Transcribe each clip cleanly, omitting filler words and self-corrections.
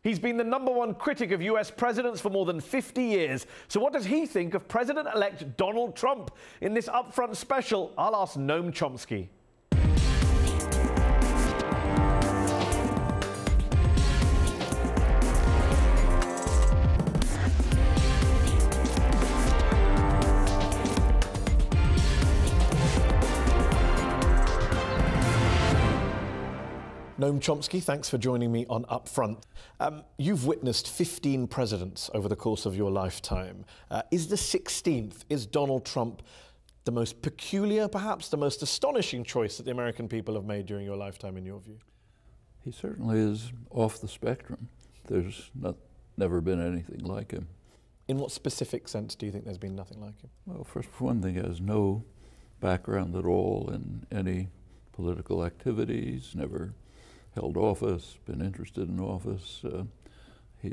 He's been the #1 critic of US presidents for more than 50 years. So what does he think of President-elect Donald Trump? In this Upfront special, I'll ask Noam Chomsky. Noam Chomsky, thanks for joining me on Upfront. You've witnessed 15 presidents over the course of your lifetime. Is the 16th, is Donald Trump the most peculiar, perhaps the most astonishing choice that the American people have made during your lifetime, in your view? He certainly is off the spectrum. There's never been anything like him. In what specific sense do you think there's been nothing like him? Well, for one thing, he has no background at all in any political activities, never held office, been interested in office. He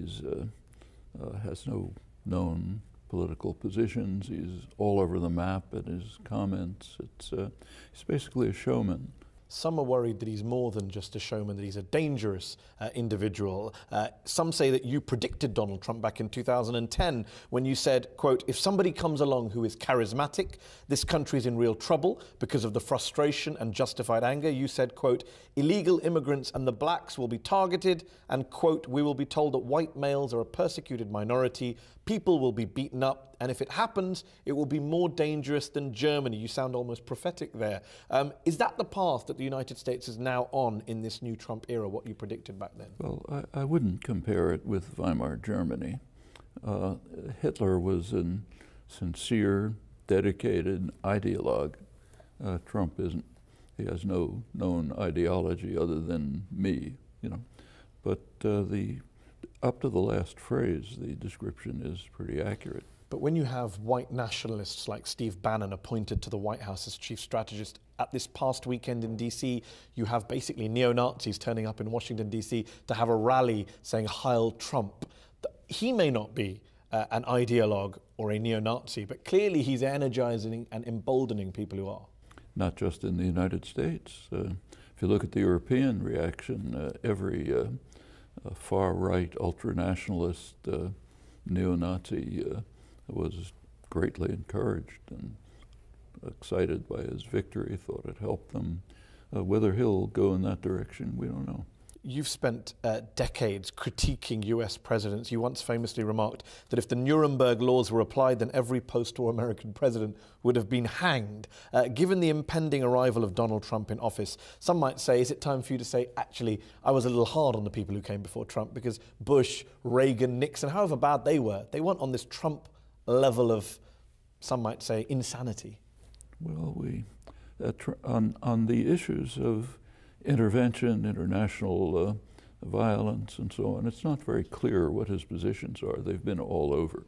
has no known political positions. He's all over the map in his comments. He's basically a showman. Some are worried that he's more than just a showman, that he's a dangerous individual. Some say that you predicted Donald Trump back in 2010 when you said, quote, "If somebody comes along who is charismatic, this country is in real trouble because of the frustration and justified anger." You said, quote, "Illegal immigrants and the blacks will be targeted, and, quote, we will be told that white males are a persecuted minority, people will be beaten up, and if it happens, it will be more dangerous than Germany." You sound almost prophetic there. Is that the path that the United States is now on in this new Trump era, what you predicted back then? Well, I wouldn't compare it with Weimar Germany. Hitler was a sincere, dedicated ideologue. Trump isn't. He has no known ideology other than me, you know. But up to the last phrase, the description is pretty accurate. But when you have white nationalists like Steve Bannon appointed to the White House as chief strategist, at this past weekend in D.C., you have basically neo-Nazis turning up in Washington, D.C. to have a rally saying, "Heil Trump." He may not be an ideologue or a neo-Nazi, but clearly he's energizing and emboldening people who are. Not just in the United States. If you look at the European reaction, every far-right, ultra-nationalist, neo-Nazi was greatly encouraged and excited by his victory, thought it helped them. Whether he'll go in that direction, we don't know. You've spent decades critiquing US presidents. You once famously remarked that if the Nuremberg laws were applied, then every post-war American president would have been hanged. Given the impending arrival of Donald Trump in office, some might say, is it time for you to say, actually, I was a little hard on the people who came before Trump, because Bush, Reagan, Nixon, however bad they were, they weren't on this Trump level of, some might say, insanity? Well, on the issues of intervention, international violence, and so on, it's not very clear what his positions are. They've been all over.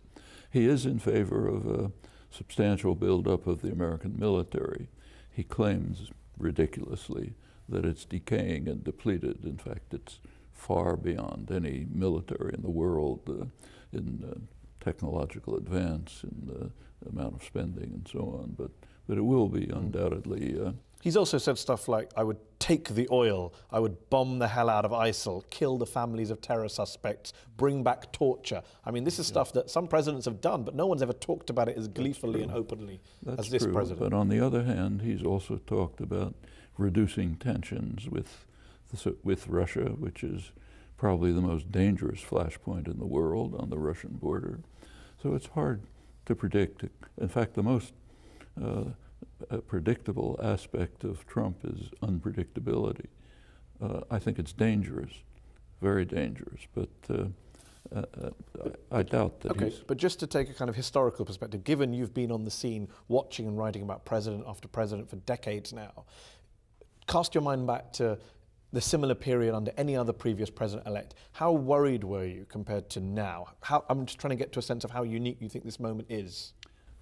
He is in favor of a substantial buildup of the American military. He claims, ridiculously, that it's decaying and depleted. In fact, it's far beyond any military in the world in technological advance, in the amount of spending and so on. But it will be undoubtedly. He's also said stuff like, "I would take the oil, I would bomb the hell out of ISIL, kill the families of terror suspects, bring back torture." I mean, this is stuff that some presidents have done, but no one's ever talked about it as gleefully and openly as this president. But on the other hand, he's also talked about reducing tensions with Russia, which is probably the most dangerous flashpoint in the world on the Russian border. So it's hard to predict. In fact, the most predictable aspect of Trump is unpredictability. I think it's dangerous, very dangerous, but I doubt that he's... But just to take a kind of historical perspective, given you've been on the scene watching and writing about president after president for decades now, cast your mind back to the similar period under any other previous president-elect. How worried were you compared to now? I'm just trying to get to a sense of how unique you think this moment is.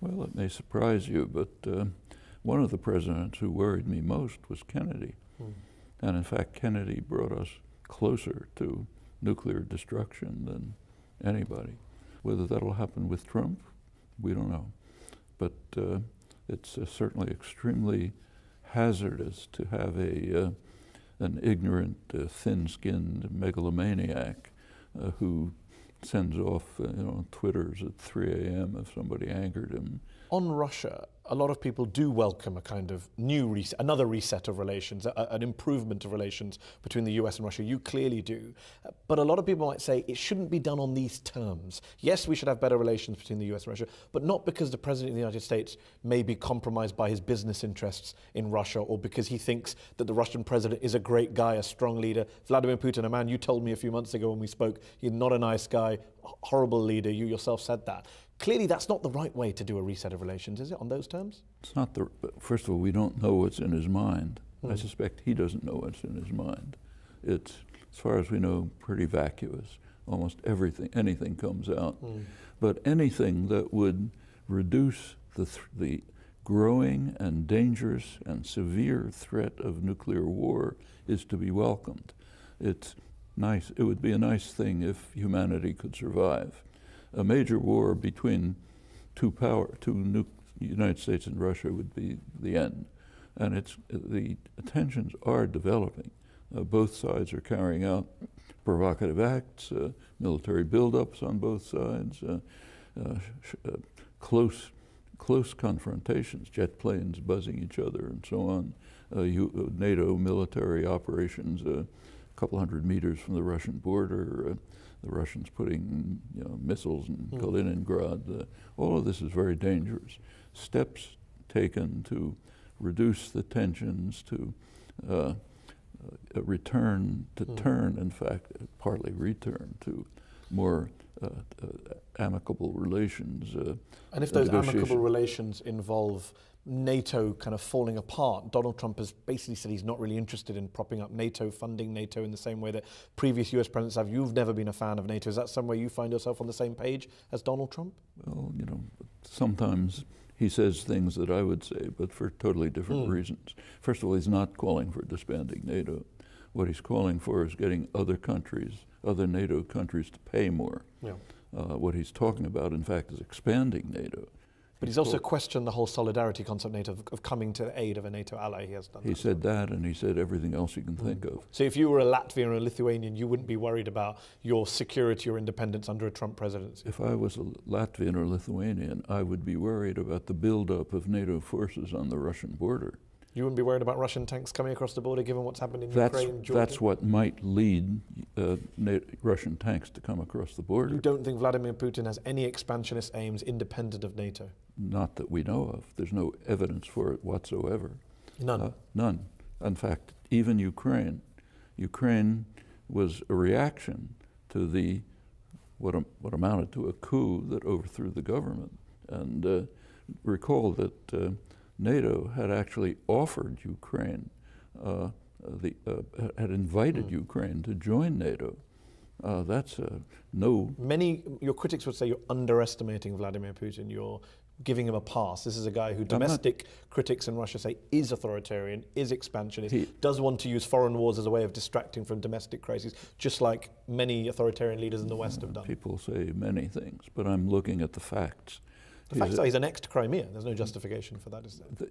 Well, it may surprise you, but one of the presidents who worried me most was Kennedy. And in fact, Kennedy brought us closer to nuclear destruction than anybody. Whether that'll happen with Trump, we don't know. But it's certainly extremely hazardous to have an ignorant, thin-skinned megalomaniac who sends off Twitters at 3 a.m. if somebody angered him. On Russia, a lot of people do welcome a kind of another reset of relations, an improvement of relations between the US and Russia. You clearly do. But a lot of people might say it shouldn't be done on these terms. Yes, we should have better relations between the US and Russia, but not because the President of the United States may be compromised by his business interests in Russia, or because he thinks that the Russian president is a great guy, a strong leader. Vladimir Putin, a man you told me a few months ago when we spoke, he's not a nice guy, horrible leader. You yourself said that. Clearly, that's not the right way to do a reset of relations, is it, on those terms? It's not first of all, we don't know what's in his mind. I suspect he doesn't know what's in his mind. It's, as far as we know, pretty vacuous. Almost anything comes out. But anything that would reduce the growing and dangerous and severe threat of nuclear war is to be welcomed. It's nice. It would be a nice thing if humanity could survive. A major war between United States and Russia would be the end. And the tensions are developing. Both sides are carrying out provocative acts, military buildups on both sides, close confrontations, jet planes buzzing each other and so on, NATO military operations a couple hundred meters from the Russian border, the Russians putting missiles in Kaliningrad. All of this is very dangerous. Steps taken to reduce the tensions, to turn, in fact, partly return to more amicable relations. And if those amicable relations involve NATO kind of falling apart, Donald Trump has basically said he's not really interested in propping up NATO, funding NATO in the same way that previous US presidents have. You've never been a fan of NATO. Is that somewhere you find yourself on the same page as Donald Trump? Well, sometimes he says things that I would say, but for totally different reasons. First of all, he's not calling for disbanding NATO. What he's calling for is getting other NATO countries to pay more. Yeah. What he's talking about, in fact, is expanding NATO. But he's also questioned the whole solidarity concept of coming to the aid of a NATO ally. He has done that. He said that, and he said everything else you can think of. So if you were a Latvian or a Lithuanian, you wouldn't be worried about your security or independence under a Trump presidency? If I was a Latvian or Lithuanian, I would be worried about the buildup of NATO forces on the Russian border. You wouldn't be worried about Russian tanks coming across the border, given what's happened in Ukraine, Georgia? That's what might lead Russian tanks to come across the border. You don't think Vladimir Putin has any expansionist aims independent of NATO? Not that we know of. There's no evidence for it whatsoever. None? None. In fact, even Ukraine. Ukraine was a reaction to what amounted to a coup that overthrew the government. And recall that NATO had actually offered Ukraine, had invited Ukraine to join NATO. That's no... Your critics would say you're underestimating Vladimir Putin. You're giving him a pass. This is a guy who domestic critics in Russia say is authoritarian, is expansionist, does want to use foreign wars as a way of distracting from domestic crises, just like many authoritarian leaders in the West have done. People say many things, but I'm looking at the facts. The facts are he's annexed Crimea. There's no justification for that, is there?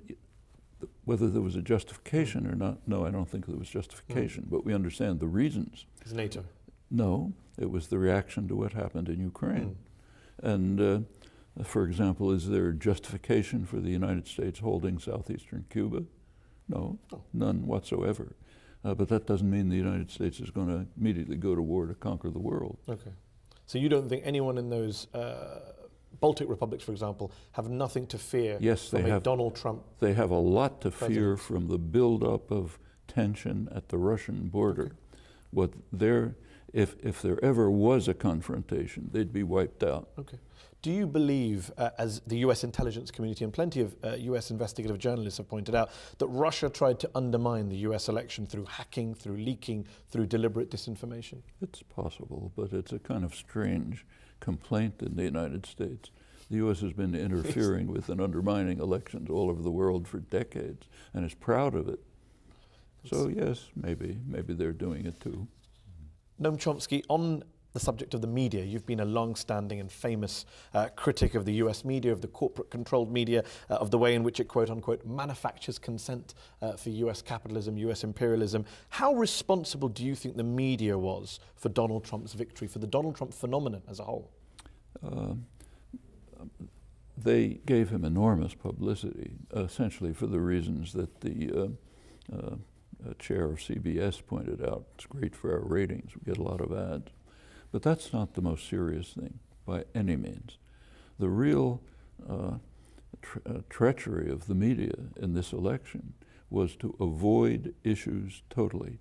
Whether there was a justification or not, no, I don't think there was justification, but we understand the reasons. It's NATO. No, it was the reaction to what happened in Ukraine. And for example, is there justification for the United States holding southeastern Cuba? No, none whatsoever. But that doesn't mean the United States is going to immediately go to war to conquer the world. Okay. So you don't think anyone in those Baltic republics, for example, have nothing to fear from Donald Trump? They have a lot to fear from the buildup of tension at the Russian border. Okay. If there ever was a confrontation, they'd be wiped out. Okay. Do you believe, as the US intelligence community and plenty of US investigative journalists have pointed out, that Russia tried to undermine the US election through hacking, through leaking, through deliberate disinformation? It's possible, but it's a kind of strange complaint in the United States. The US has been interfering with and undermining elections all over the world for decades and is proud of it. So yes, maybe they're doing it too. Noam Chomsky, on the subject of the media. You've been a long-standing and famous critic of the US media, of the corporate-controlled media, of the way in which it, quote-unquote, manufactures consent for US capitalism, US imperialism. How responsible do you think the media was for Donald Trump's victory, for the Donald Trump phenomenon as a whole? They gave him enormous publicity, essentially for the reasons that the chair of CBS pointed out. It's great for our ratings. We get a lot of ads. But that's not the most serious thing by any means. The real treachery of the media in this election was to avoid issues totally.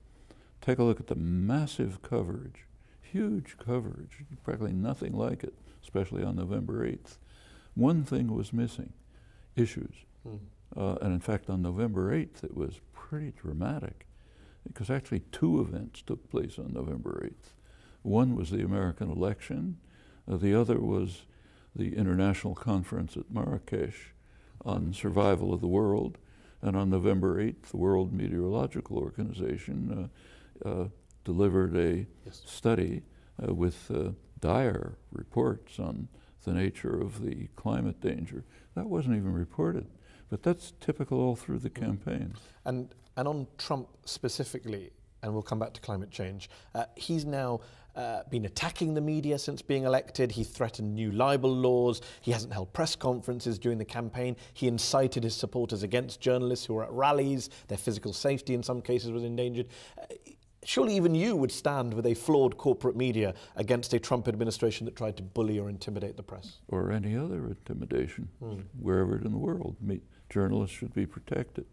Take a look at the massive coverage, huge coverage, practically nothing like it, especially on November 8th. One thing was missing, issues. And in fact, on November 8th, it was pretty dramatic, because actually two events took place on November 8th. One was the American election. The other was the international conference at Marrakesh on survival of the world. And on November 8th, the World Meteorological Organization delivered a study with dire reports on the nature of the climate danger. That wasn't even reported. But that's typical all through the campaign. And on Trump specifically, and we'll come back to climate change, he's now been attacking the media since being elected. He threatened new libel laws. He hasn't held press conferences during the campaign. He incited his supporters against journalists who were at rallies. Their physical safety in some cases was endangered. Surely even you would stand with a flawed corporate media against a Trump administration that tried to bully or intimidate the press. Or any other intimidation, wherever in the world. Journalists should be protected.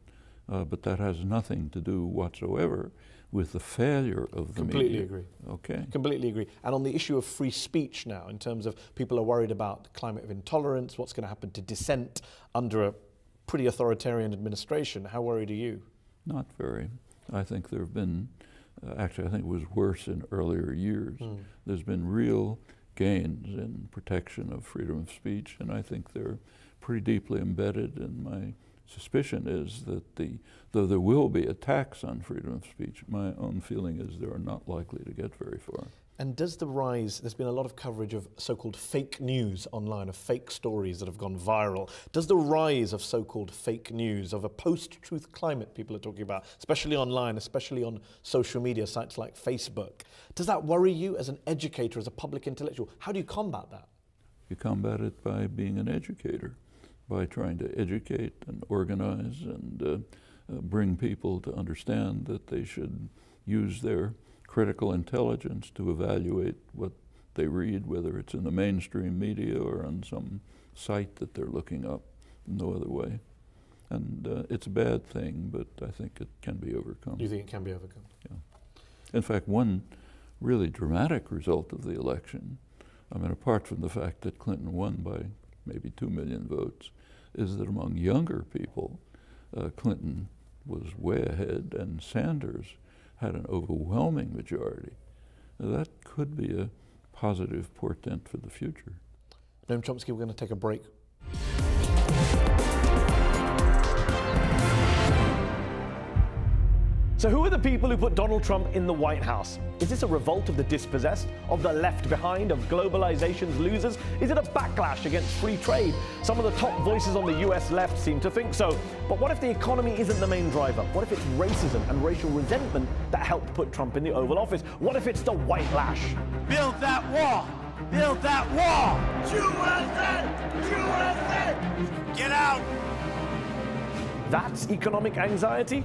But that has nothing to do whatsoever with the failure of the media. Completely agree. Okay. Completely agree. And on the issue of free speech now, in terms of people are worried about the climate of intolerance, what's going to happen to dissent under a pretty authoritarian administration, how worried are you? Not very. I think there have been, actually I think it was worse in earlier years. There's been real gains in protection of freedom of speech, and I think they're pretty deeply embedded, and my suspicion is that though there will be attacks on freedom of speech, my own feeling is they are not likely to get very far. And does the rise, there's been a lot of coverage of so-called fake news online, of fake stories that have gone viral. Does the rise of so-called fake news, of a post-truth climate people are talking about, especially online, especially on social media sites like Facebook, does that worry you as an educator, as a public intellectual? How do you combat that? You combat it by being an educator, by trying to educate and organize and bring people to understand that they should use their critical intelligence to evaluate what they read, whether it's in the mainstream media or on some site that they're looking up, no other way. And it's a bad thing, but I think it can be overcome. You think it can be overcome? Yeah. In fact, one really dramatic result of the election, I mean, apart from the fact that Clinton won by maybe 2 million votes, is that among younger people, Clinton was way ahead and Sanders had an overwhelming majority. Now, that could be a positive portent for the future. Noam Chomsky, we're going to take a break. So who are the people who put Donald Trump in the White House? Is this a revolt of the dispossessed, of the left behind, of globalization's losers? Is it a backlash against free trade? Some of the top voices on the US left seem to think so. But what if the economy isn't the main driver? What if it's racism and racial resentment that helped put Trump in the Oval Office? What if it's the white lash? Build that wall! Build that wall! USA! USA! Get out! That's economic anxiety?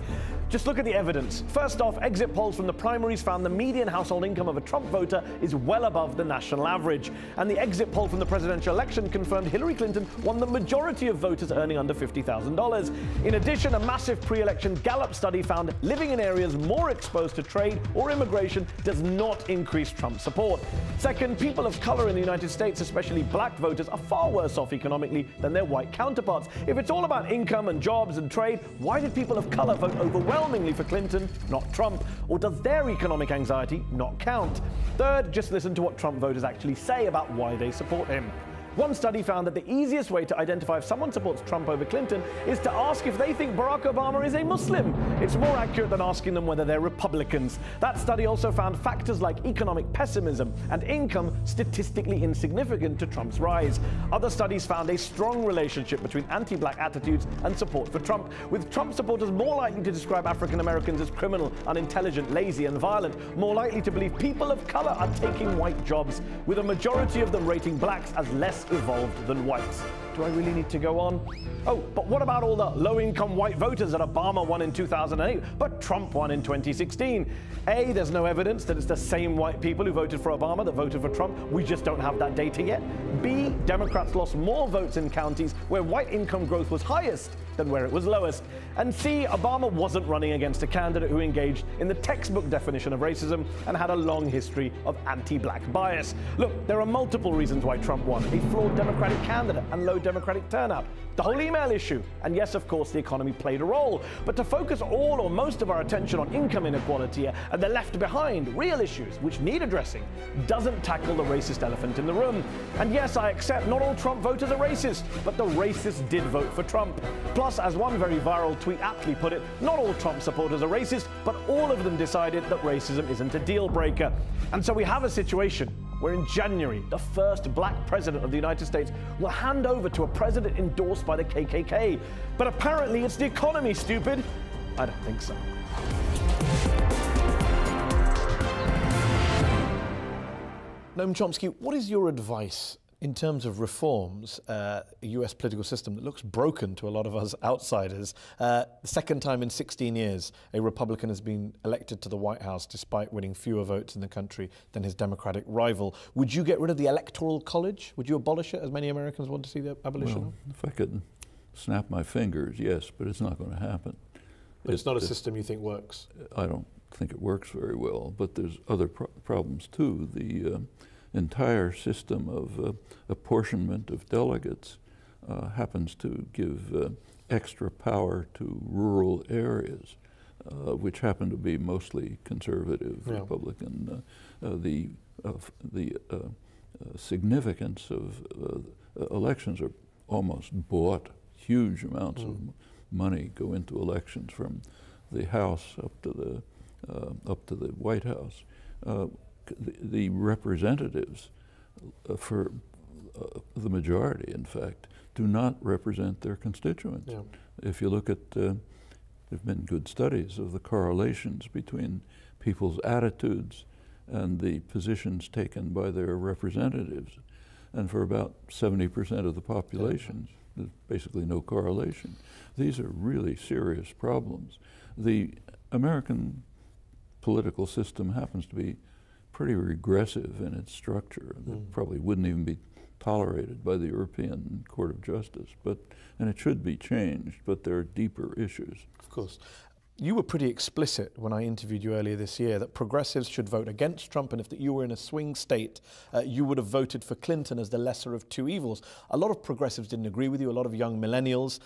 Just look at the evidence. First off, exit polls from the primaries found the median household income of a Trump voter is well above the national average. And the exit poll from the presidential election confirmed Hillary Clinton won the majority of voters earning under $50,000. In addition, a massive pre-election Gallup study found living in areas more exposed to trade or immigration does not increase Trump's support. Second, people of color in the United States, especially black voters, are far worse off economically than their white counterparts. If it's all about income and jobs and trade, why did people of color vote overwhelmingly for Clinton, not Trump? Or does their economic anxiety not count? Third, just listen to what Trump voters actually say about why they support him. One study found that the easiest way to identify if someone supports Trump over Clinton is to ask if they think Barack Obama is a Muslim. It's more accurate than asking them whether they're Republicans. That study also found factors like economic pessimism and income statistically insignificant to Trump's rise. Other studies found a strong relationship between anti-black attitudes and support for Trump, with Trump supporters more likely to describe African Americans as criminal, unintelligent, lazy, and violent, more likely to believe people of color are taking white jobs, with a majority of them rating blacks as less evolved than whites. Do I really need to go on? Oh, but what about all the low-income white voters that Obama won in 2008, but Trump won in 2016? A, there's no evidence that it's the same white people who voted for Obama that voted for Trump. We just don't have that data yet. B, Democrats lost more votes in counties where white income growth was highest than where it was lowest. And C, Obama wasn't running against a candidate who engaged in the textbook definition of racism and had a long history of anti-black bias. Look, there are multiple reasons why Trump won: a flawed Democratic candidate and low Democratic turnout, the whole email issue, and yes, of course, the economy played a role. But to focus all or most of our attention on income inequality and the left behind, real issues which need addressing, doesn't tackle the racist elephant in the room. And yes, I accept not all Trump voters are racist, but the racists did vote for Trump. Plus, as one very viral tweet aptly put it, not all Trump supporters are racist, but all of them decided that racism isn't a deal breaker. And so we have a situation where in January, the first black president of the United States will hand over to a president endorsed by the KKK. But apparently it's the economy, stupid. I don't think so. Noam Chomsky, what is your advice in terms of reforms, a US political system that looks broken to a lot of us outsiders? The second time in 16 years, a Republican has been elected to the White House despite winning fewer votes in the country than his Democratic rival. Would you get rid of the Electoral College? Would you abolish it, as many Americans want to see the abolition? Well, if I could snap my fingers, yes, but it's not going to happen. But it's not a system you think works? I don't think it works very well, but there's other problems too. The entire system of apportionment of delegates happens to give extra power to rural areas, which happen to be mostly conservative, Republican. The significance of elections are almost bought. Huge amounts of money go into elections, from the House up to the White House. The representatives, for the majority, in fact, do not represent their constituents. Yeah. If you look at, there have been good studies of the correlations between people's attitudes and the positions taken by their representatives. And for about 70% of the population, there's basically no correlation. These are really serious problems. The American political system happens to be pretty regressive in its structure. It probably wouldn't even be tolerated by the European Court of Justice, and it should be changed, but there are deeper issues. Of course. You were pretty explicit when I interviewed you earlier this year that progressives should vote against Trump, and if you were in a swing state, you would have voted for Clinton as the lesser of two evils. A lot of progressives didn't agree with you. A lot of young millennials,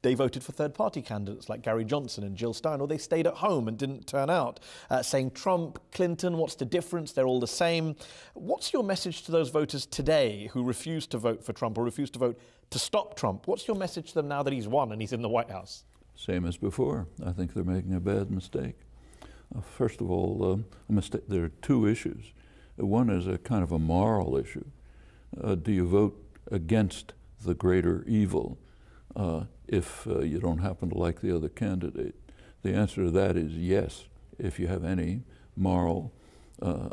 they voted for third-party candidates like Gary Johnson and Jill Stein, or they stayed at home and didn't turn out, saying Trump, Clinton, what's the difference? They're all the same. What's your message to those voters today who refuse to vote for Trump or refuse to vote to stop Trump? What's your message to them now that he's won and he's in the White House? Same as before. I think they're making a bad mistake. First of all, there are two issues. One is a kind of a moral issue. Do you vote against the greater evil if you don't happen to like the other candidate? The answer to that is yes, if you have any moral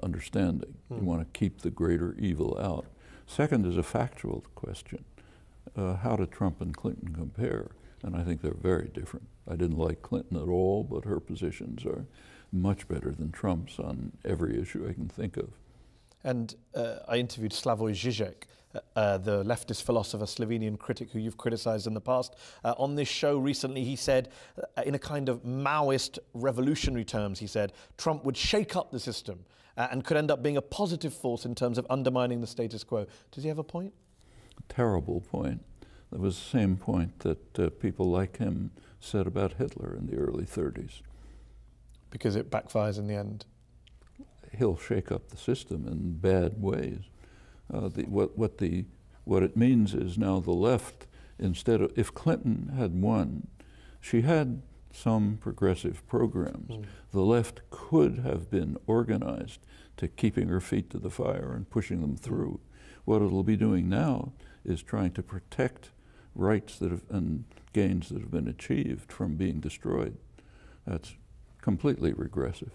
understanding. You want to keep the greater evil out. Second is a factual question. How do Trump and Clinton compare? And I think they're very different. I didn't like Clinton at all, but her positions are much better than Trump's on every issue I can think of. And I interviewed Slavoj Žižek, the leftist philosopher, Slovenian critic who you've criticized in the past. On this show recently, he said, in a kind of Maoist revolutionary terms, he said, Trump would shake up the system and could end up being a positive force in terms of undermining the status quo. Does he have a point? A terrible point. That was the same point that people like him said about Hitler in the early 30s. Because it backfires in the end? He'll shake up the system in bad ways. What the What it means is now the left, instead of, if Clinton had won, she had some progressive programs. The left could have been organized to keeping her feet to the fire and pushing them through. What it'll be doing now is trying to protect rights that have, and gains that have been achieved from being destroyed. That's completely regressive.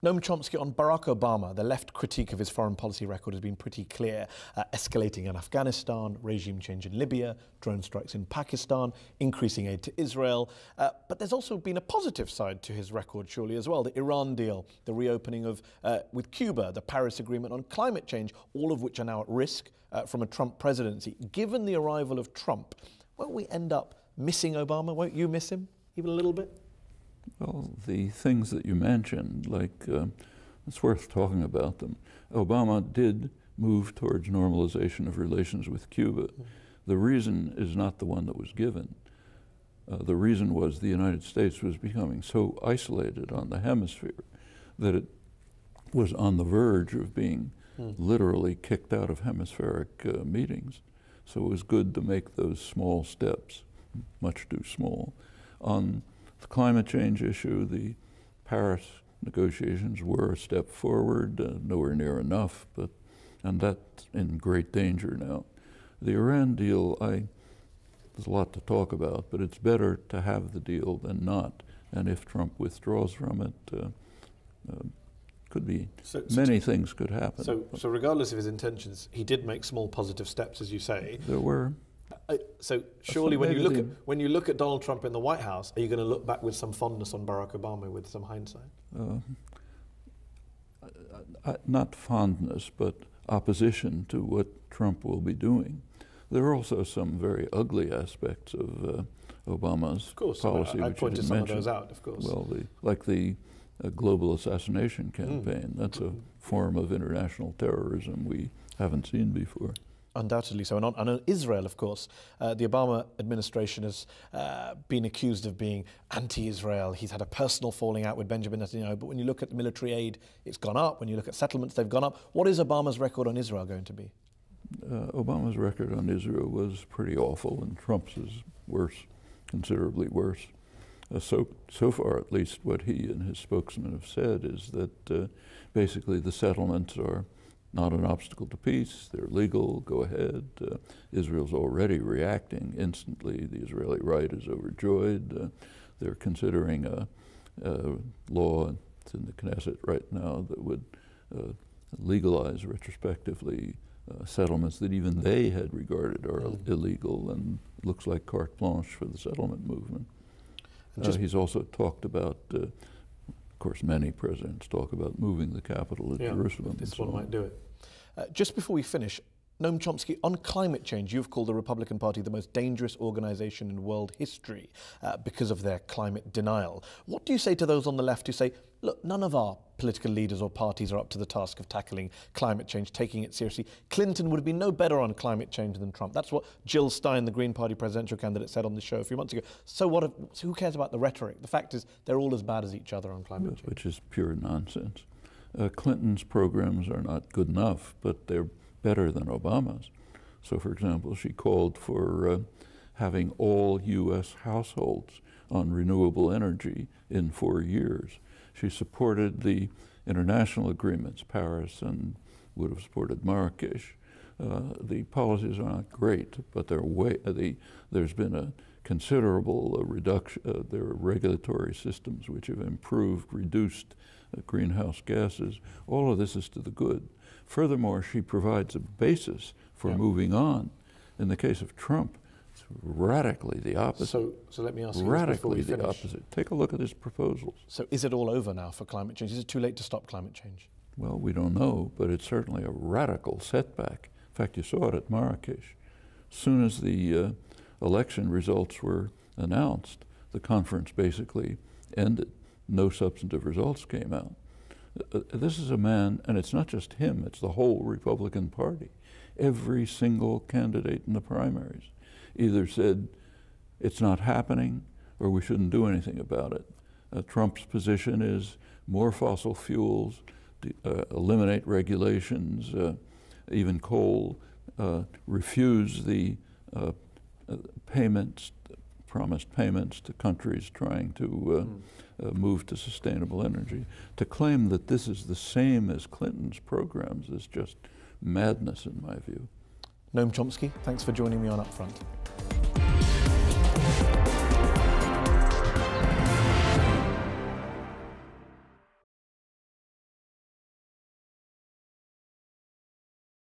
Noam Chomsky, on Barack Obama, the left critique of his foreign policy record has been pretty clear. Escalating in Afghanistan, regime change in Libya, drone strikes in Pakistan, increasing aid to Israel. But there's also been a positive side to his record, surely, as well. The Iran deal, the reopening of with Cuba, the Paris Agreement on climate change, all of which are now at risk from a Trump presidency. Given the arrival of Trump, won't we end up missing Obama? Won't you miss him even a little bit? Well, the things that you mentioned, like, it's worth talking about them. Obama did move towards normalization of relations with Cuba. The reason is not the one that was given. The reason was the United States was becoming so isolated on the hemisphere that it was on the verge of being literally kicked out of hemispheric meetings. So it was good to make those small steps, much too small. On the climate change issue, the Paris negotiations were a step forward, nowhere near enough, and that's in great danger now. The Iran deal, there's a lot to talk about, but it's better to have the deal than not. And if Trump withdraws from it, could be many things could happen. So regardless of his intentions, he did make small positive steps, as you say. There were. So surely when you look at Donald Trump in the White House, are you going to look back with some fondness on Barack Obama with some hindsight? Not fondness, but opposition to what Trump will be doing. There are also some very ugly aspects of Obama's policy. I pointed some of those out, of course. Well, like the global assassination campaign. That's a form of international terrorism we haven't seen before. Undoubtedly so. And on Israel, of course, the Obama administration has been accused of being anti-Israel. He's had a personal falling out with Benjamin Netanyahu. But when you look at military aid, it's gone up. When you look at settlements, they've gone up. What is Obama's record on Israel going to be? Obama's record on Israel was pretty awful, and Trump's is worse, considerably worse. So far, at least, what he and his spokesman have said is that basically the settlements are not an obstacle to peace. They're legal. Go ahead. Israel's already reacting instantly. The Israeli right is overjoyed. They're considering a law, it's in the Knesset right now, that would legalize retrospectively settlements that even they had regarded are illegal, and looks like carte blanche for the settlement movement. He's also talked about, of course, many presidents talk about moving the capital to Jerusalem. This one might do it. Just before we finish, Noam Chomsky, on climate change, you've called the Republican Party the most dangerous organization in world history because of their climate denial. What do you say to those on the left who say, look, none of our political leaders or parties are up to the task of tackling climate change, taking it seriously? Clinton would have been no better on climate change than Trump. That's what Jill Stein, the Green Party presidential candidate, said on the show a few months ago. So what? So who cares about the rhetoric? The fact is they're all as bad as each other on climate change. Which is pure nonsense. Clinton's programs are not good enough, but they're better than Obama's. So, for example, she called for having all U.S. households on renewable energy in 4 years. She supported the international agreements, Paris, and would have supported Marrakesh. The policies are not great, but there's been a considerable reduction. There are regulatory systems which have improved, reduced greenhouse gases. All of this is to the good. Furthermore, she provides a basis for moving on. In the case of Trump, it's radically the opposite. So let me ask you radically the opposite. Take a look at his proposals. So is it all over now for climate change? Is it too late to stop climate change? Well, we don't know, but it's certainly a radical setback. In fact, you saw it at Marrakesh. As soon as the election results were announced, the conference basically ended. No substantive results came out. This is a man, and it's not just him, it's the whole Republican Party. Every single candidate in the primaries either said it's not happening or we shouldn't do anything about it. Trump's position is more fossil fuels, eliminate regulations, even coal, refuse the payments, promised payments to countries trying to move to sustainable energy. To claim that this is the same as Clinton's programs is just madness in my view. Noam Chomsky, thanks for joining me on Upfront.